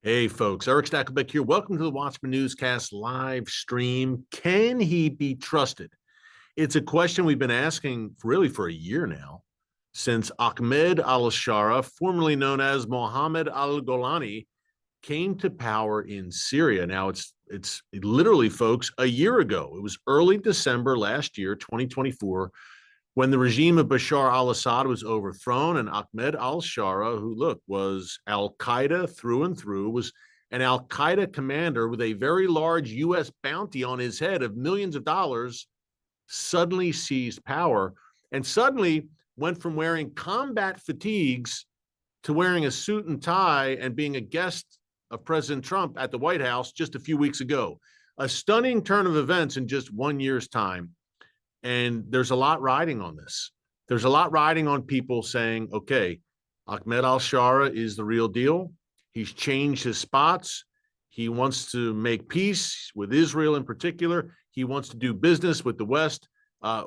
Hey, folks, Erick Stakelbeck here. Welcome to the Watchman Newscast live stream. Can he be trusted? It's a question we've been asking really for a year now, since Ahmed al-Shara, formerly known as Mohammed al-Golani, came to power in Syria. Now, it's literally, folks, a year ago. It was early December last year, 2024, when the regime of Bashar al-Assad was overthrown, and Ahmed al-Shara, who, look, was al-Qaeda through and through, was an al-Qaeda commander with a very large U.S. bounty on his head of millions of dollars, suddenly seized power and suddenly went from wearing combat fatigues to wearing a suit and tie and being a guest of President Trump at the White House just a few weeks ago. A stunning turn of events in just 1 year's time. And there's a lot riding on this. There's a lot riding on people saying, okay, Ahmed al-Shara is the real deal. He's changed his spots. He wants to make peace with Israel in particular. He wants to do business with the West.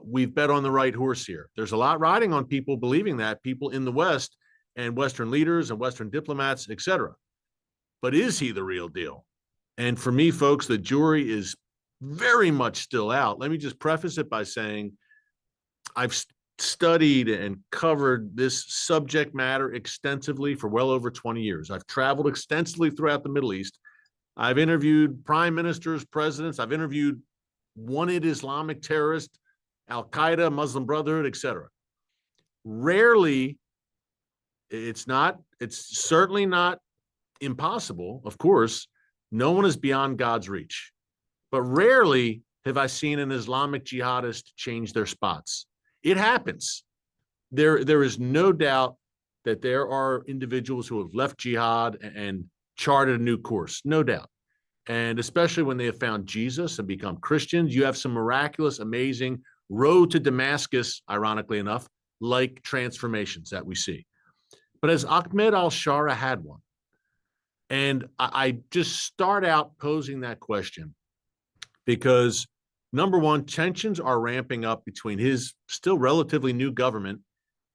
We've bet on the right horse here. There's a lot riding on people believing that, people in the West and Western leaders and Western diplomats, et cetera. But is he the real deal? And for me, folks, the jury is very much still out. Let me just preface it by saying I've studied and covered this subject matter extensively for well over 20 years. I've traveled extensively throughout the Middle East. I've interviewed prime ministers, presidents. I've interviewed wanted Islamic terrorists, al-Qaeda, Muslim Brotherhood, etc. Rarely, it's certainly not impossible, of course. No one is beyond God's reach. But rarely have I seen an Islamic jihadist change their spots. It happens. There is no doubt that there are individuals who have left jihad and charted a new course, no doubt. And especially when they have found Jesus and become Christians, you have some miraculous, amazing road to Damascus, ironically enough, like transformations that we see. But as Ahmed al-Shara had one, and I just start out posing that question because, number one, tensions are ramping up between his still relatively new government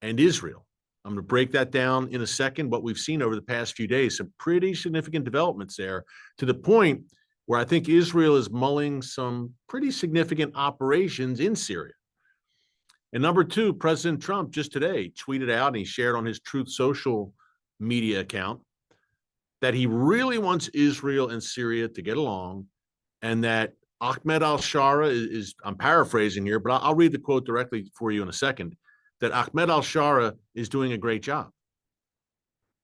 and Israel. I'm going to break that down in a second. What we've seen over the past few days, some pretty significant developments there, to the point where I think Israel is mulling some pretty significant operations in Syria. And number two, President Trump just today tweeted out, and he shared on his Truth Social media account, that he really wants Israel and Syria to get along, and that Ahmed al-Shara is, I'm paraphrasing here, but I'll read the quote directly for you in a second, that Ahmed al-Shara is doing a great job.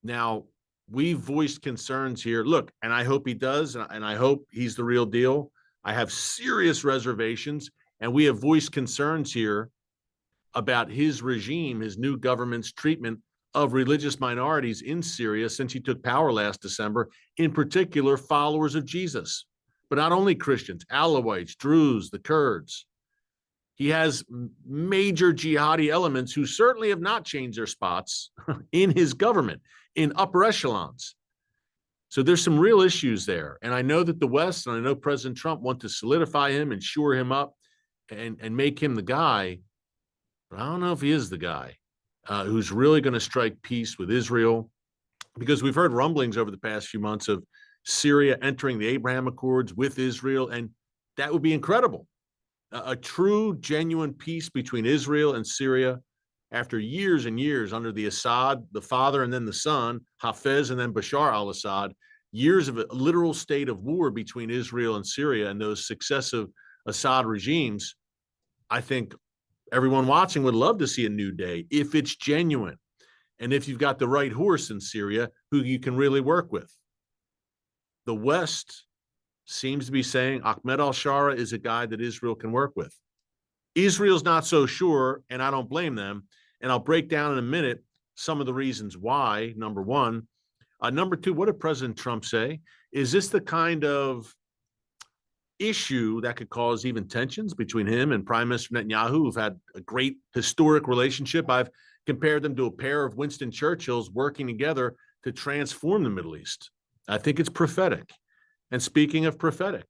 Now, we've voiced concerns here. Look, and I hope he does, and I hope he's the real deal. I have serious reservations, and we have voiced concerns here about his regime, his new government's treatment of religious minorities in Syria since he took power last December, in particular, followers of Jesus. But not only Christians, Alawites, Druze, the Kurds. He has major jihadi elements who certainly have not changed their spots in his government, in upper echelons. So there's some real issues there. And I know that the West, and I know President Trump, want to solidify him and shore him up and make him the guy. But I don't know if he is the guy who's really going to strike peace with Israel, because we've heard rumblings over the past few months of Syria entering the Abraham Accords with Israel, and that would be incredible. A true, genuine peace between Israel and Syria after years and years under the Assad, the father and then the son, Hafez and then Bashar al-Assad, years of a literal state of war between Israel and Syria and those successive Assad regimes. I think everyone watching would love to see a new day if it's genuine and if you've got the right horse in Syria who you can really work with. The West seems to be saying Ahmed al-Shara is a guy that Israel can work with. Israel's not so sure, and I don't blame them. And I'll break down in a minute some of the reasons why, number one. Number two, what did President Trump say? Is this the kind of issue that could cause even tensions between him and Prime Minister Netanyahu, who've had a great historic relationship? I've compared them to a pair of Winston Churchills working together to transform the Middle East. I think it's prophetic. And speaking of prophetic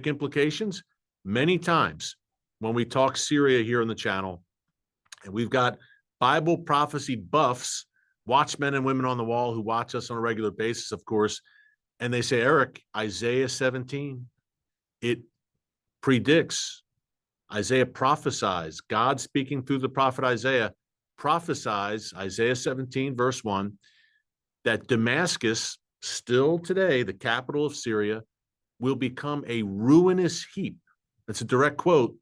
implications, many times when we talk Syria here on the channel, and we've got Bible prophecy buffs watchmen and women on the wall who watch us on a regular basis, of course, and they say, Erick, Isaiah 17, it predicts, Isaiah prophesies, God speaking through the prophet Isaiah, prophesies, Isaiah 17, verse 1, that Damascus, still today, the capital of Syria, will become a ruinous heap. That's a direct quote.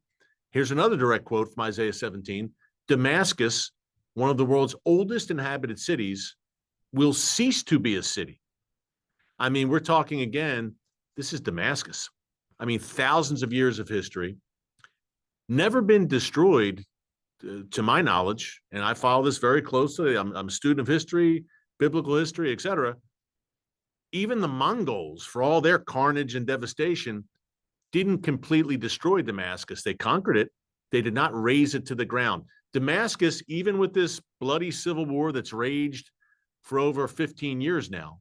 Here's another direct quote from Isaiah 17. Damascus, one of the world's oldest inhabited cities, will cease to be a city. I mean, we're talking again, this is Damascus. I mean, thousands of years of history, never been destroyed to my knowledge, and I follow this very closely. I'm a student of history, biblical history, etc. Even the Mongols, for all their carnage and devastation, didn't completely destroy Damascus. They conquered it. They did not raze it to the ground. Damascus, even with this bloody civil war that's raged for over 15 years now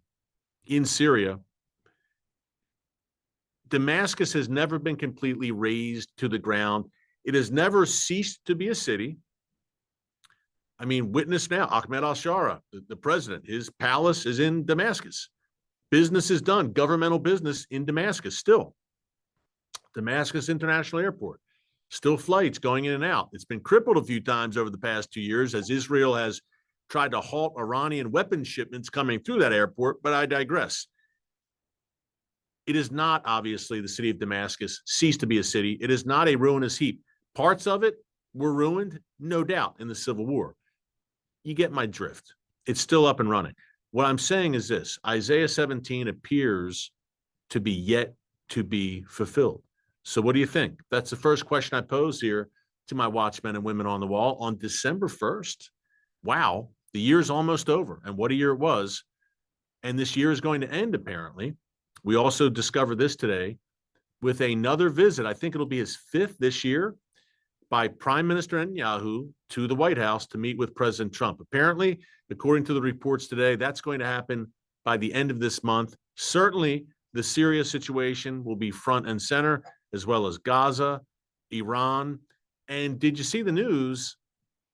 in Syria, Damascus has never been completely razed to the ground. It has never ceased to be a city. I mean, witness now, Ahmed al-Shara, the president, his palace is in Damascus. Business is done, governmental business in Damascus still. Damascus International Airport, still flights going in and out. It's been crippled a few times over the past 2 years as Israel has tried to halt Iranian weapons shipments coming through that airport, but I digress. It is not, obviously, the city of Damascus ceased to be a city. It is not a ruinous heap. Parts of it were ruined, no doubt, in the Civil War. You get my drift. It's still up and running. What I'm saying is this: Isaiah 17 appears to be yet to be fulfilled. So what do you think? That's the first question I pose here to my watchmen and women on the wall on December 1st. Wow, the year's almost over. And what a year it was. And this year is going to end, apparently. We also discovered this today with another visit. I think it'll be his 5th this year by Prime Minister Netanyahu to the White House to meet with President Trump. Apparently, according to the reports today, that's going to happen by the end of this month. Certainly, the Syria situation will be front and center, as well as Gaza, Iran. And did you see the news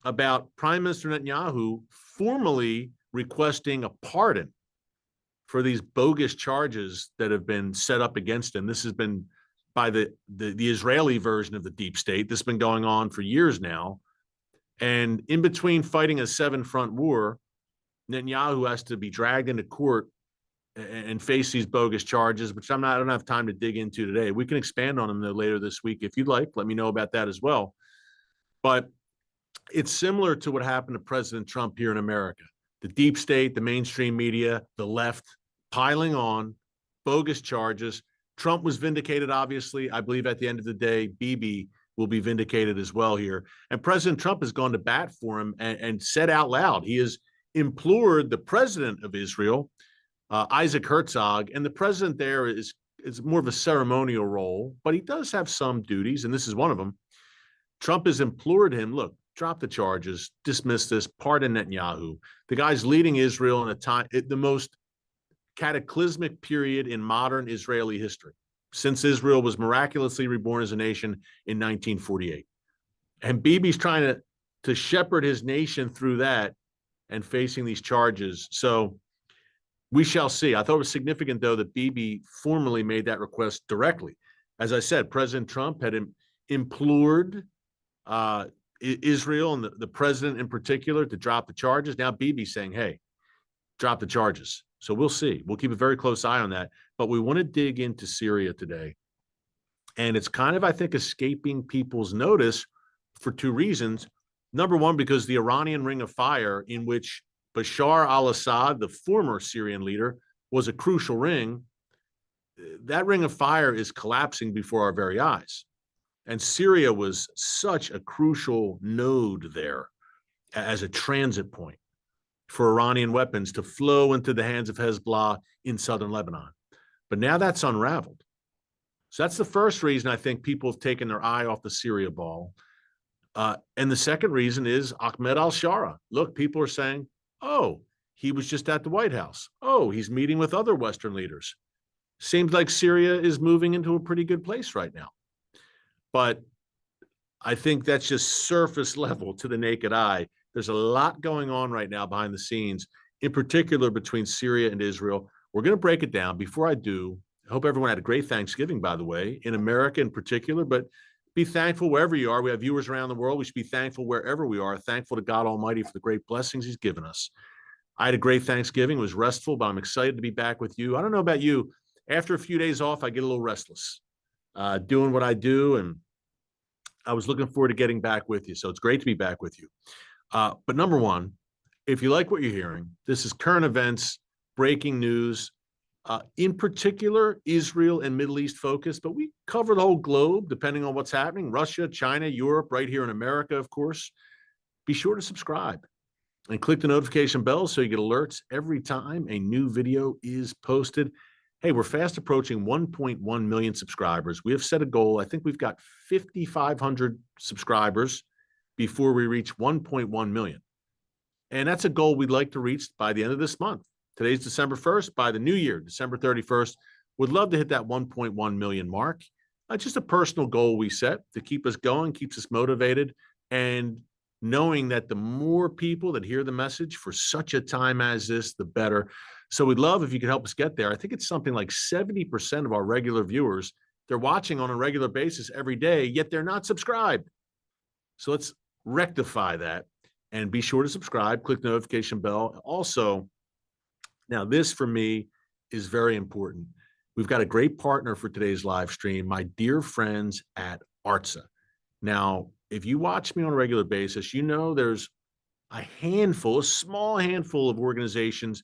about Prime Minister Netanyahu formally requesting a pardon for these bogus charges that have been set up against him? This has been by the Israeli version of the deep state. This has been going on for years now. And in between fighting a 7-front war, Netanyahu has to be dragged into court and face these bogus charges, which I don't have time to dig into today. We can expand on them though later this week if you'd like. Let me know about that as well. But it's similar to what happened to President Trump here in America. The deep state, the mainstream media, the left, piling on bogus charges. Trump was vindicated, obviously. I believe at the end of the day, Bibi will be vindicated as well here. And President Trump has gone to bat for him and said out loud, he has implored the president of Israel, Isaac Herzog, and the president there is more of a ceremonial role, but he does have some duties, and this is one of them. Trump has implored him, look, drop the charges, dismiss this, pardon Netanyahu. The guy's leading Israel in the most cataclysmic period in modern Israeli history, since Israel was miraculously reborn as a nation in 1948. And Bibi's trying to shepherd his nation through that and facing these charges. So we shall see. I thought it was significant, though, that Bibi formally made that request directly. As I said, President Trump had implored Israel and the president in particular to drop the charges. Now Bibi's saying, hey, drop the charges. So we'll see. We'll keep a very close eye on that. But we want to dig into Syria today. And it's kind of, I think, escaping people's notice for 2 reasons. Number one, because the Iranian Ring of Fire, in which Bashar al-Assad, the former Syrian leader, was a crucial ring, that ring of fire is collapsing before our very eyes. And Syria was such a crucial node there as a transit point for Iranian weapons to flow into the hands of Hezbollah in southern Lebanon. But now that's unraveled. So that's the first reason I think people have taken their eye off the Syria ball. And the second reason is Ahmed al-Shara. Look, people are saying, oh, he was just at the White House. Oh, he's meeting with other Western leaders. Seems like Syria is moving into a pretty good place right now. But I think that's just surface level to the naked eye. There's a lot going on right now behind the scenes. in particular between Syria and Israel. We're going to break it down. Before I do, I hope everyone had a great Thanksgiving, by the way, in America in particular, but be thankful wherever you are. We have viewers around the world. We should be thankful wherever we are, thankful to God Almighty for the great blessings he's given us. I had a great Thanksgiving. It was restful, but I'm excited to be back with you. I don't know about you. After a few days off, I get a little restless doing what I do, and I was looking forward to getting back with you. So it's great to be back with you. But number one, if you like what you're hearing, this is current events, breaking news, in particular, Israel and Middle East focus, but we cover the whole globe depending on what's happening, Russia, China, Europe, right here in America, of course. Be sure to subscribe and click the notification bell so you get alerts every time a new video is posted. Hey, we're fast approaching 1.1 million subscribers. We have set a goal. I think we've got 5,500 subscribers before we reach 1.1 million. And that's a goal we'd like to reach by the end of this month. Today's December 1st. By the new year, December 31st, would love to hit that 1.1 million mark. Just a personal goal we set to keep us going, keeps us motivated, and knowing that the more people that hear the message for such a time as this, the better. So we'd love if you could help us get there. I think it's something like 70% of our regular viewers, they're watching on a regular basis every day, yet they're not subscribed. So let's rectify that and be sure to subscribe, click the notification bell. Also, now this for me is very important. We've got a great partner for today's live stream, my dear friends at ARTSA. Now, if you watch me on a regular basis, you know there's a small handful of organizations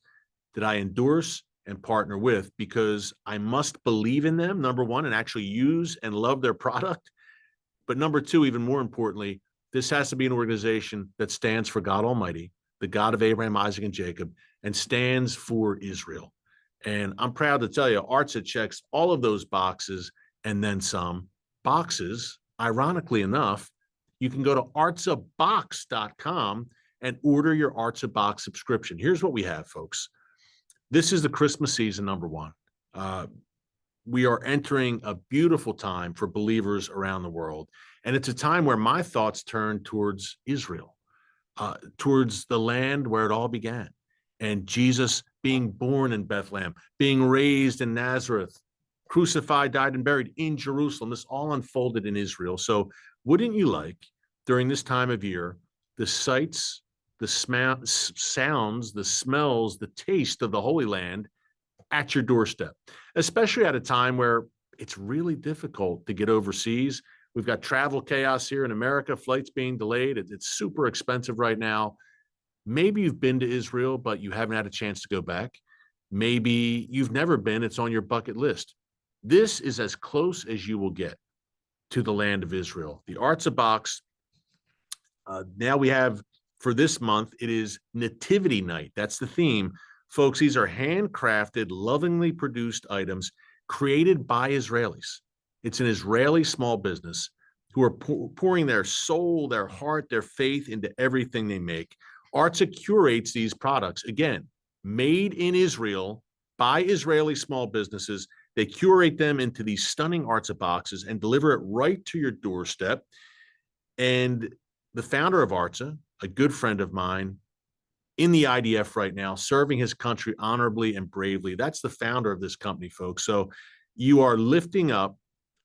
that I endorse and partner with because I must believe in them, number one, and actually use and love their product. But number two, even more importantly, this has to be an organization that stands for God Almighty, the God of Abraham, Isaac, and Jacob, and stands for Israel. And I'm proud to tell you, ARTSA checks all of those boxes and then some boxes. Ironically enough, you can go to artsabox.com and order your ARTSA box subscription. Here's what we have, folks. This is the Christmas season, number one. We are entering a beautiful time for believers around the world. And it's a time where my thoughts turn towards Israel, towards the land where it all began. And Jesus being born in Bethlehem, being raised in Nazareth, crucified, died, and buried in Jerusalem. This all unfolded in Israel. So wouldn't you like, during this time of year, the sights, the sounds, the smells, the taste of the Holy Land at your doorstep, especially at a time where it's really difficult to get overseas. We've got travel chaos here in America, flights being delayed. It's super expensive right now. Maybe you've been to Israel, but you haven't had a chance to go back. Maybe you've never been. It's on your bucket list. This is as close as you will get to the land of Israel. The ARTSA box, now we have, for this month, it is Nativity Night. That's the theme. Folks, these are handcrafted, lovingly produced items created by Israelis. It's an Israeli small business who are pouring their soul, their heart, their faith into everything they make. ARTSA curates these products, again, made in Israel by Israeli small businesses. They curate them into these stunning ARTSA boxes and deliver it right to your doorstep. And the founder of ARTSA, a good friend of mine, in the IDF right now, serving his country honorably and bravely. That's the founder of this company, folks. So you are lifting up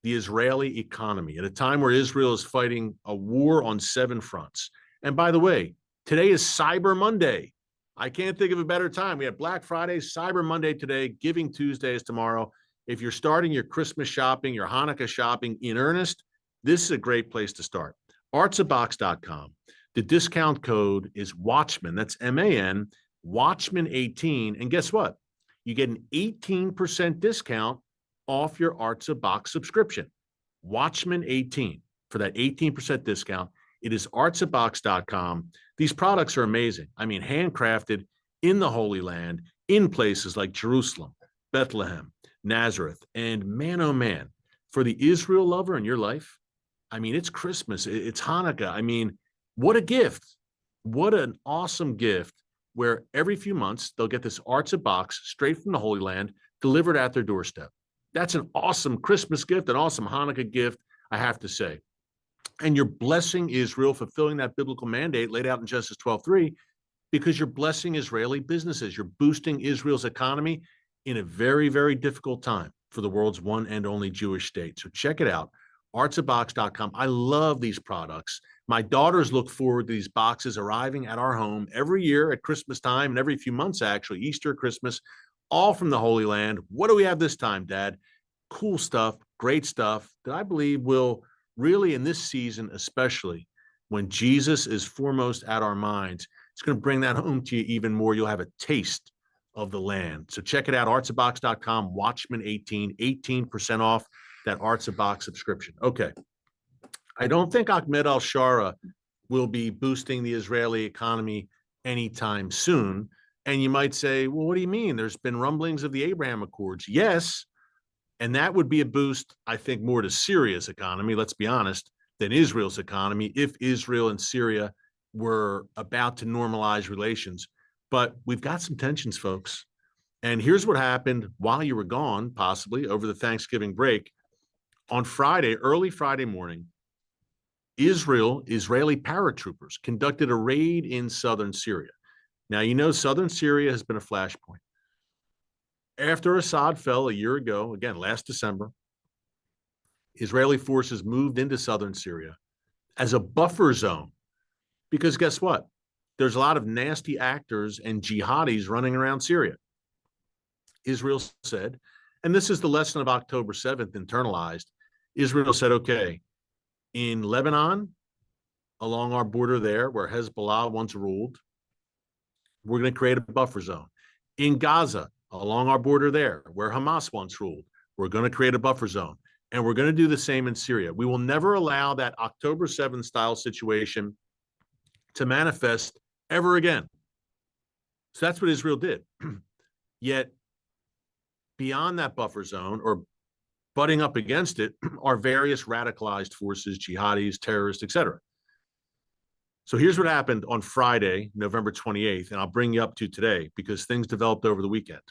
the Israeli economy at a time where Israel is fighting a war on 7 fronts. And by the way, today is Cyber Monday. I can't think of a better time. We have Black Friday, Cyber Monday today, Giving Tuesday is tomorrow. If you're starting your Christmas shopping, your Hanukkah shopping in earnest, this is a great place to start. Artsabox.com. The discount code is Watchman. That's M-A-N, Watchman18. And guess what? You get an 18% discount off your ARTSA box subscription. Watchman18 for that 18% discount. It is artsabox.com. These products are amazing. I mean, handcrafted in the Holy Land, in places like Jerusalem, Bethlehem, Nazareth. And man, oh man, for the Israel lover in your life, I mean, it's Christmas, it's Hanukkah. I mean, what a gift. What an awesome gift where every few months they'll get this ARTSA box straight from the Holy Land delivered at their doorstep. That's an awesome Christmas gift, an awesome Hanukkah gift, I have to say. And you're blessing Israel, fulfilling that biblical mandate laid out in Genesis 12:3. because you're blessing Israeli businesses. You're boosting Israel's economy in a very, very difficult time for the world's one and only Jewish state. So check it out, artsabox.com. I love these products. My daughters look forward to these boxes arriving at our home every year at Christmas time and every few months, actually, Easter, Christmas, all from the Holy Land. What do we have this time, Dad? Cool stuff, great stuff that I believe will really, in this season, especially when Jesus is foremost at our minds, it's going to bring that home to you even more. You'll have a taste of the land. So check it out, artsabox.com, Watchman 18% off that Artsabox subscription. Okay. I don't think Ahmed al-Shara will be boosting the Israeli economy anytime soon. And you might say, well, what do you mean? There's been rumblings of the Abraham Accords. Yes. And that would be a boost, I think, more to Syria's economy, let's be honest, than Israel's economy if Israel and Syria were about to normalize relations. But we've got some tensions, folks. And here's what happened while you were gone, possibly over the Thanksgiving break. On Friday, early Friday morning, Israeli paratroopers conducted a raid in southern Syria. Now, you know, southern Syria has been a flashpoint. After Assad fell a year ago, again, last December, Israeli forces moved into southern Syria as a buffer zone. Because guess what? There's a lot of nasty actors and jihadis running around Syria. Israel said, and this is the lesson of October 7th internalized, Israel said, okay, in Lebanon, along our border there, where Hezbollah once ruled, we're going to create a buffer zone. In Gaza, along our border there, where Hamas once ruled, we're going to create a buffer zone. And we're going to do the same in Syria. We will never allow that October 7th style situation to manifest ever again. So that's what Israel did. Yet, beyond that buffer zone, or butting up against it, are various radicalized forces, jihadis, terrorists, etc. So here's what happened on Friday, November 28th, and I'll bring you up to today because things developed over the weekend.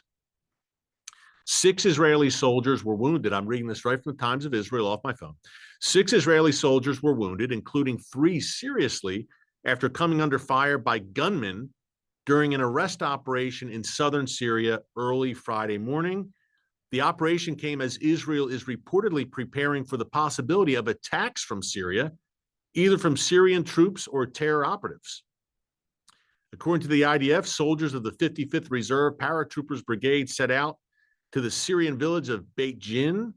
6 Israeli soldiers were wounded. I'm reading this right from the Times of Israel off my phone. 6 Israeli soldiers were wounded, including 3 seriously after coming under fire by gunmen during an arrest operation in southern Syria early Friday morning. The operation came as Israel is reportedly preparing for the possibility of attacks from Syria, either from Syrian troops or terror operatives. According to the IDF, soldiers of the 55th Reserve Paratroopers Brigade set out to the Syrian village of Beit Jin,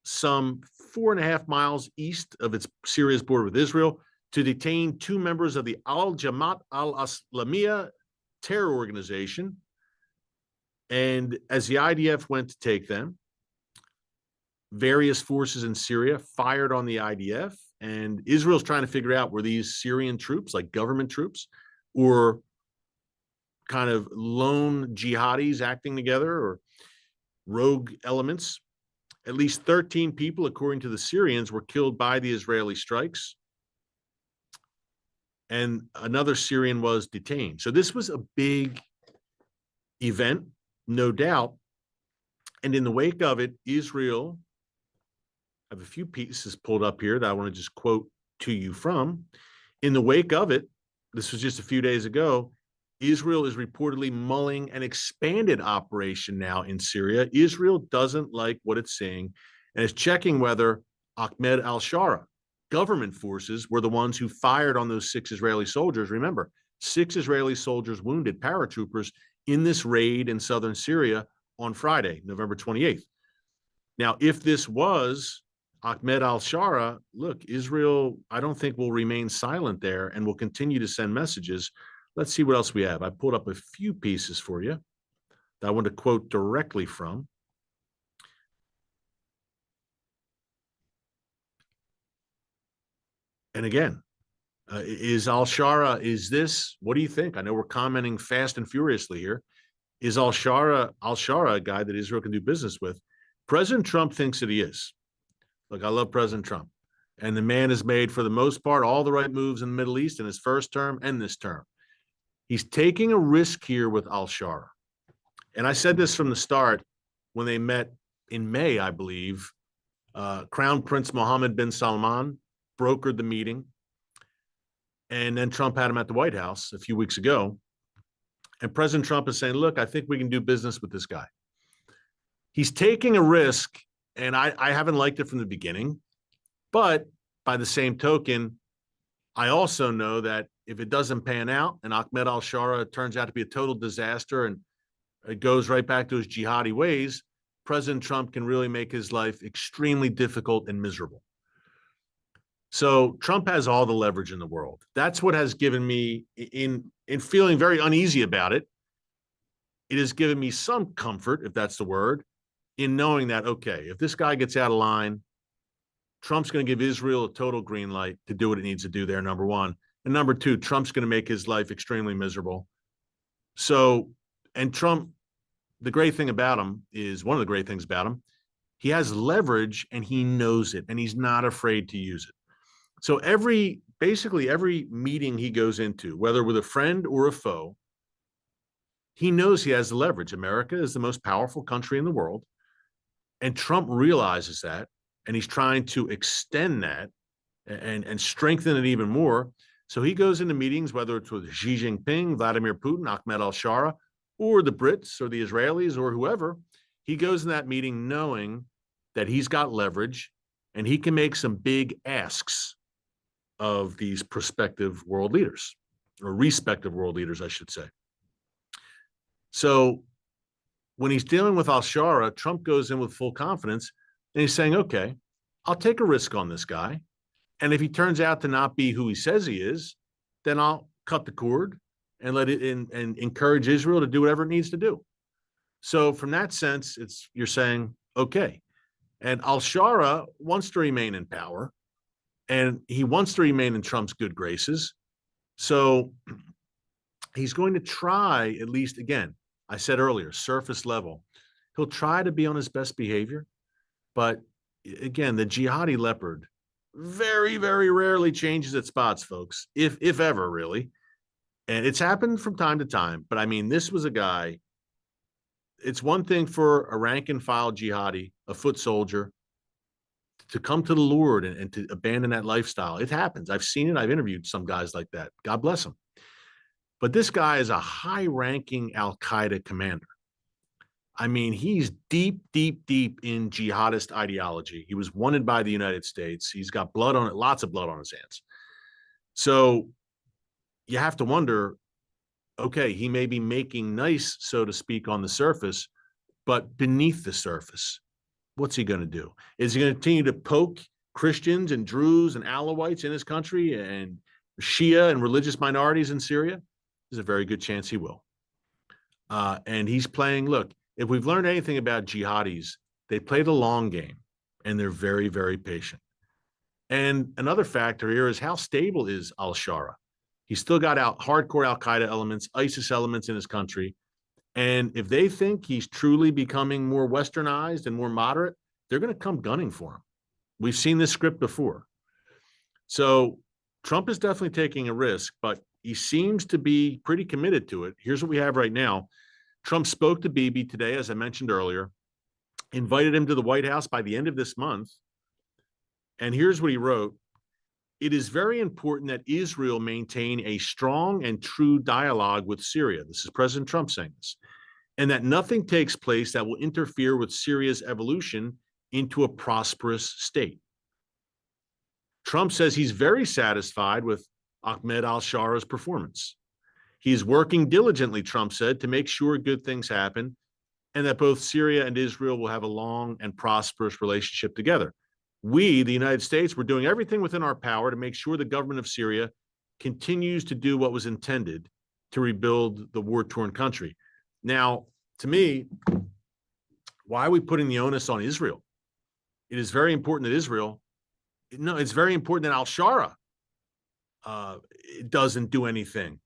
some 4.5 miles east of Syria's border with Israel, to detain 2 members of the Al-Jamaat al-Islamiyah terror organization. And as the IDF went to take them, various forces in Syria fired on the IDF, and Israel's trying to figure out, were these Syrian troops, like government troops, or kind of lone jihadis acting together, or rogue elements? At least 13 people, according to the Syrians, were killed by the Israeli strikes, and another Syrian was detained. So this was a big event, no doubt. And in the wake of it, Israel, I have a few pieces pulled up here that I want to just quote to you from. In the wake of it, this was just a few days ago, Israel is reportedly mulling an expanded operation now in Syria. Israel doesn't like what it's seeing and is checking whether Ahmed al-Shara government forces were the ones who fired on those 6 Israeli soldiers. Remember, 6 Israeli soldiers wounded, paratroopers, in this raid in southern Syria on Friday, November 28th. Now, if this was Ahmed al-Shara, look, Israel, I don't think will remain silent there and will continue to send messages. Let's see what else we have. I pulled up a few pieces for you that I want to quote directly from. And again, is al-Shara, is this, what do you think? I know we're commenting fast and furiously here. Is al-Shara a guy that Israel can do business with? President Trump thinks that he is. Look, I love President Trump. And the man has made, for the most part, all the right moves in the Middle East in his first term and this term. He's taking a risk here with al-Shara. And I said this from the start when they met in May, I believe. Crown Prince Mohammed bin Salman brokered the meeting. And then Trump had him at the White House a few weeks ago. And President Trump is saying, look, I think we can do business with this guy. He's taking a risk, and I haven't liked it from the beginning. But by the same token, I also know that if it doesn't pan out and Ahmed al-Shara turns out to be a total disaster and it goes right back to his jihadi ways, President Trump can really make his life extremely difficult and miserable. So Trump has all the leverage in the world. That's what has given me, in feeling very uneasy about it, it has given me some comfort, if that's the word, in knowing that, okay, if this guy gets out of line, Trump's going to give Israel a total green light to do what it needs to do there, number one. And number two, Trump's going to make his life extremely miserable. So, and Trump, the great thing about him is, one of the great things about him, he has leverage and he knows it and he's not afraid to use it. So basically every meeting he goes into, whether with a friend or a foe, he knows he has the leverage. America is the most powerful country in the world. And Trump realizes that, and he's trying to extend that and strengthen it even more. So he goes into meetings, whether it's with Xi Jinping, Vladimir Putin, Ahmed al-Shara, or the Brits or the Israelis or whoever. He goes in that meeting knowing that he's got leverage and he can make some big asks of these prospective world leaders, or respective world leaders, I should say. So when he's dealing with al-Shara, Trump goes in with full confidence and he's saying, okay, I'll take a risk on this guy. And if he turns out to not be who he says he is, then I'll cut the cord and let it in and encourage Israel to do whatever it needs to do. So from that sense, you're saying, okay. And al-Shara wants to remain in power and he wants to remain in Trump's good graces. So he's going to try, at least, again, I said earlier, surface level. He'll try to be on his best behavior. But again, the jihadi leopard very, very rarely changes its spots, folks, if ever, really. And it's happened from time to time. But I mean, this was a guy. It's one thing for a rank and file jihadi, a foot soldier, to come to the Lord and to abandon that lifestyle. It happens. I've seen it. I've interviewed some guys like that. God bless them. But this guy is a high-ranking al-Qaeda commander. I mean, he's deep, deep, deep in jihadist ideology. He was wanted by the United States. He's got blood on it, lots of blood on his hands. So you have to wonder, okay, he may be making nice, so to speak, on the surface, but beneath the surface, what's he going to do? Is he going to continue to poke Christians and Druze and Alawites in his country and Shia and religious minorities in Syria? There's a very good chance he will. And he's playing, look, if we've learned anything about jihadis, they play the long game and they're very, very patient. And another factor here is how stable is al-Shara. He's still got hardcore al-Qaeda elements, ISIS elements in his country. And if they think he's truly becoming more westernized and more moderate, they're going to come gunning for him. We've seen this script before. So Trump is definitely taking a risk, but he seems to be pretty committed to it. Here's what we have right now. Trump spoke to Bibi today, as I mentioned earlier, invited him to the White House by the end of this month. And here's what he wrote. It is very important that Israel maintain a strong and true dialogue with Syria. This is President Trump saying this. And that nothing takes place that will interfere with Syria's evolution into a prosperous state. Trump says he's very satisfied with Ahmed al-Shara's performance. He's working diligently, Trump said, to make sure good things happen and that both Syria and Israel will have a long and prosperous relationship together. We, the United States, we're doing everything within our power to make sure the government of Syria continues to do what was intended to rebuild the war-torn country. Now, to me, why are we putting the onus on Israel? It is very important that it's very important that al-Shara doesn't do anything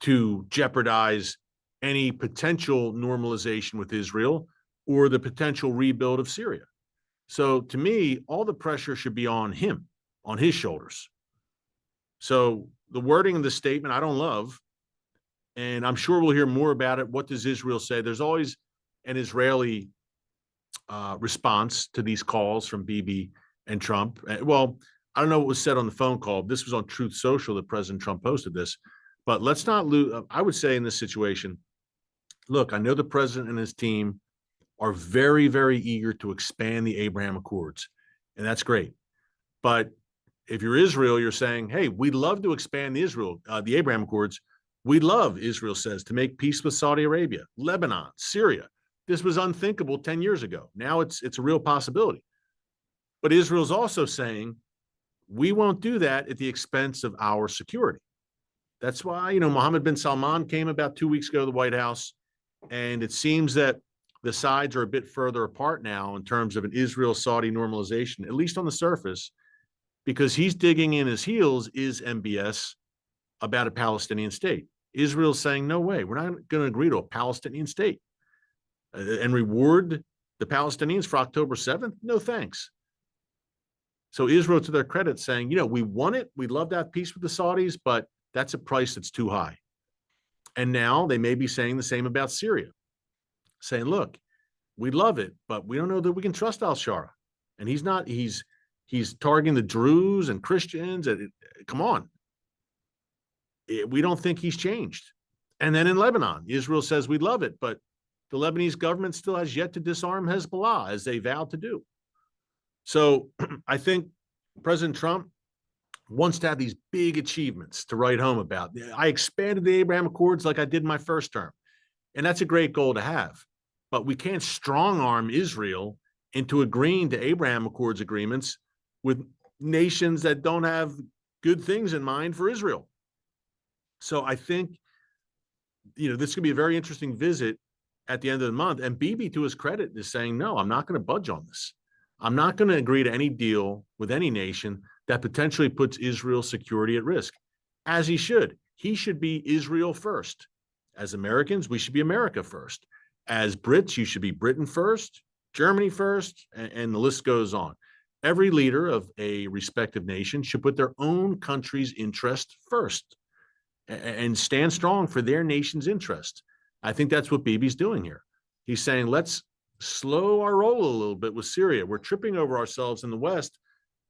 to jeopardize any potential normalization with Israel or the potential rebuild of Syria. So to me, all the pressure should be on him, on his shoulders. So the wording of the statement, I don't love, and I'm sure we'll hear more about it. What does Israel say? There's always an Israeli response to these calls from Bibi and Trump. Well, I don't know what was said on the phone call. This was on Truth Social that President Trump posted this, but let's not lose. I would say in this situation, look, I know the president and his team are very, very eager to expand the Abraham Accords, and that's great. But if you're Israel, you're saying, hey, we'd love to expand the Abraham Accords. We'd love, Israel says, to make peace with Saudi Arabia, Lebanon, Syria. This was unthinkable 10 years ago. Now it's a real possibility. But Israel's also saying, we won't do that at the expense of our security. That's why, Mohammed bin Salman came about 2 weeks ago to the White House, and it seems that the sides are a bit further apart now in terms of an Israel-Saudi normalization, at least on the surface, because he's digging in his heels is MBS about a Palestinian state. Israel's saying, no way, we're not going to agree to a Palestinian state and reward the Palestinians for October 7th. No, thanks. So Israel, to their credit, saying, we want it. We'd love to have peace with the Saudis, but that's a price that's too high. And now they may be saying the same about Syria, saying, look, we love it, but we don't know that we can trust al-Shara. And he's targeting the Druze and Christians. Come on. We don't think he's changed. And then in Lebanon, Israel says we love it, but the Lebanese government still has yet to disarm Hezbollah as they vowed to do. So I think President Trump wants to have these big achievements to write home about. I expanded the Abraham Accords like I did in my first term. And that's a great goal to have. But we can't strong arm Israel into agreeing to Abraham Accords agreements with nations that don't have good things in mind for Israel. So I think, this could be a very interesting visit at the end of the month. And Bibi, to his credit, is saying, no, I'm not going to budge on this. I'm not going to agree to any deal with any nation that potentially puts Israel's security at risk, as he should. He should be Israel first. As Americans, we should be America first. As Brits, you should be Britain first, Germany first, and the list goes on. Every leader of a respective nation should put their own country's interest first and stand strong for their nation's interest. I think that's what Bibi's doing here. He's saying, let's slow our roll a little bit with Syria. We're tripping over ourselves in the West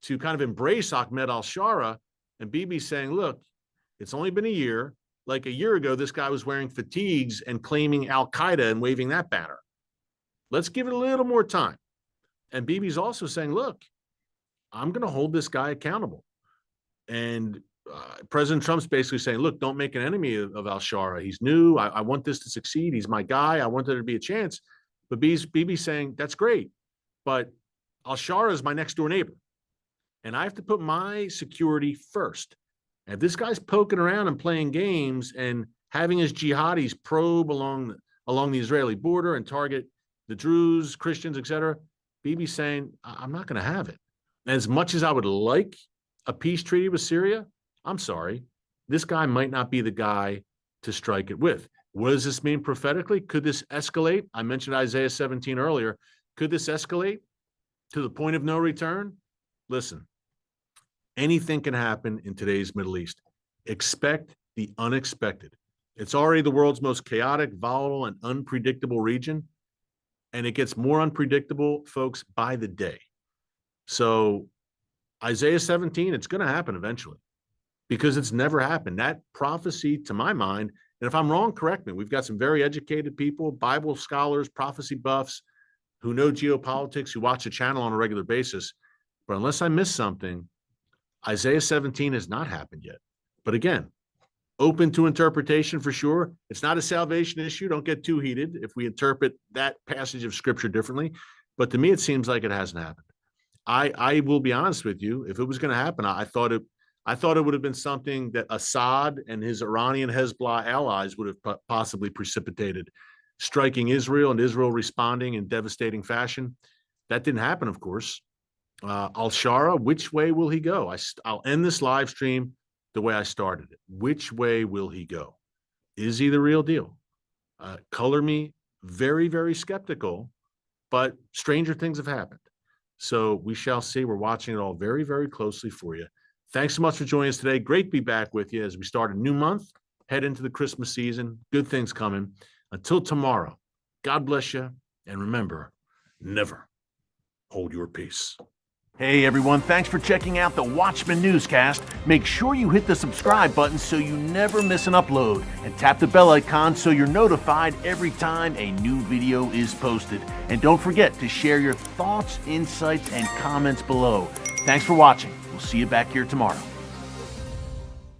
to kind of embrace Ahmed al-Shara. And Bibi's saying, look, it's only been a year. Like a year ago, this guy was wearing fatigues and claiming al-Qaeda and waving that banner. Let's give it a little more time. And Bibi's also saying, look, I'm going to hold this guy accountable. And President Trump's basically saying, look, don't make an enemy of al-Shara. He's new. I want this to succeed. He's my guy. I want there to be a chance. But Bibi's saying, that's great. But al-Shara is my next door neighbor. And I have to put my security first. And if this guy's poking around and playing games and having his jihadis probe along the Israeli border and target the Druze, Christians, etc., Bibi's saying, I'm not going to have it. And as much as I would like a peace treaty with Syria, I'm sorry, this guy might not be the guy to strike it with. What does this mean prophetically? Could this escalate? I mentioned Isaiah 17 earlier. Could this escalate to the point of no return? Listen, anything can happen in today's Middle East. Expect the unexpected. It's already the world's most chaotic, volatile, and unpredictable region, and it gets more unpredictable, folks, by the day. So Isaiah 17, it's going to happen eventually because it's never happened. That prophecy, to my mind, and if I'm wrong, correct me. We've got some very educated people, Bible scholars, prophecy buffs, who know geopolitics, who watch the channel on a regular basis. But unless I miss something, Isaiah 17 has not happened yet. But again, open to interpretation for sure. It's not a salvation issue. Don't get too heated if we interpret that passage of scripture differently. But to me, it seems like it hasn't happened. I will be honest with you. If it was going to happen, I thought it would have been something that Assad and his Iranian Hezbollah allies would have possibly precipitated, striking Israel and Israel responding in devastating fashion. That didn't happen, of course. Al-Shara, which way will he go? I'll end this live stream the way I started it. Which way will he go? Is he the real deal? Color me very, very skeptical, but stranger things have happened. So we shall see. We're watching it all very, very closely for you. Thanks so much for joining us today. Great to be back with you as we start a new month, head into the Christmas season. Good things coming. Until tomorrow, God bless you. And remember, never hold your peace. Hey everyone, thanks for checking out the Watchman Newscast. Make sure you hit the subscribe button so you never miss an upload, and tap the bell icon so you're notified every time a new video is posted. And don't forget to share your thoughts, insights, and comments below. Thanks for watching. We'll see you back here tomorrow.